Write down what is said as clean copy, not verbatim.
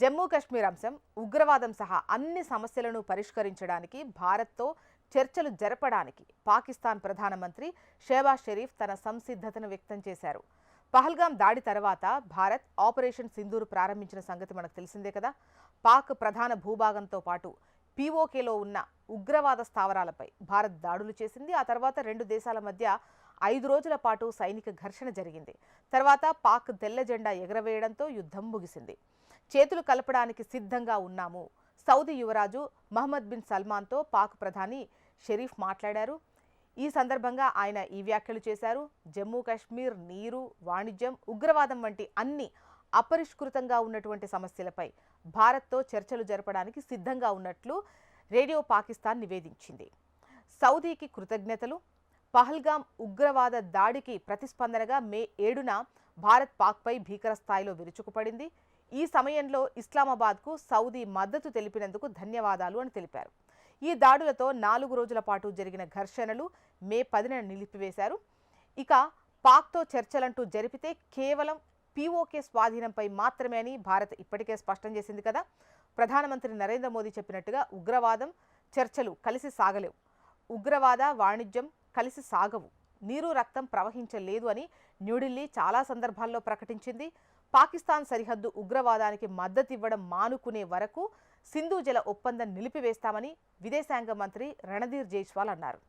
జమ్మూ కాశ్మీర్ అంశం, ఉగ్రవాదం సహా అన్ని సమస్యలను పరిష్కరించడానికి భారత్తో చర్చలు జరపడానికి పాకిస్తాన్ ప్రధానమంత్రి షెహబాజ్ షరీఫ్ తన సంసిద్ధతను వ్యక్తం చేశారు. పహల్గాం దాడి తర్వాత భారత్ ఆపరేషన్ సింధూర్ ప్రారంభించిన సంగతి మనకు తెలిసిందే కదా. పాక్ ప్రధాన భూభాగంతో పాటు పీఓకేలో ఉన్న ఉగ్రవాద స్థావరాలపై భారత్ దాడులు చేసింది. ఆ తర్వాత రెండు దేశాల మధ్య 5 రోజుల పాటు సైనిక ఘర్షణ జరిగింది. తర్వాత పాక్ తెల్ల జెండా ఎగరవేయడంతో యుద్ధం ముగిసింది. చేతులు కలపడానికి సిద్ధంగా ఉన్నాము. సౌదీ యువరాజు మహమ్మద్ బిన్ సల్మాన్తో పాక్ ప్రధాని షరీఫ్ మాట్లాడారు. ఈ సందర్భంగా ఆయన ఈ వ్యాఖ్యలు చేశారు. జమ్మూ కాశ్మీర్ నీరు, వాణిజ్యం, ఉగ్రవాదం వంటి అన్ని అపరిష్కృతంగా ఉన్నటువంటి సమస్యలపై భారత్తో చర్చలు జరపడానికి సిద్ధంగా ఉన్నట్లు రేడియో పాకిస్తాన్ నివేదించింది. సౌదీకి కృతజ్ఞతలు. పహల్గాం ఉగ్రవాద దాడికి ప్రతిస్పందనగా మే 7న భారత్ పాక్పై భీకర స్థాయిలో విరుచుకుపడింది. ఈ సమయంలో ఇస్లామాబాద్కు సౌదీ మద్దతు తెలిపినందుకు ధన్యవాదాలు అని తెలిపారు. ఈ దాడులతో 4 రోజుల పాటు జరిగిన ఘర్షణలు మే 10న నిలిపివేశారు. ఇక పాక్తో చర్చలంటూ జరిపితే కేవలం పీఓకే స్వాధీనంపై మాత్రమే అని భారత్ ఇప్పటికే స్పష్టం చేసింది కదా. ప్రధానమంత్రి నరేంద్ర మోదీ చెప్పినట్టుగా ఉగ్రవాదం చర్చలు కలిసి సాగలేవు, ఉగ్రవాద వాణిజ్యం కలిసి సాగవు, నీరు రక్తం ప్రవహించలేదు అని న్యూఢిల్లీ చాలా సందర్భాల్లో ప్రకటించింది. పాకిస్తాన్ సరిహద్దు ఉగ్రవాదానికి మద్దతివ్వడం మానుకునే వరకు సింధు జల ఒప్పందం నిలిపివేస్తామని విదేశాంగ మంత్రి రణధీర్ జైస్వాల్ అన్నారు.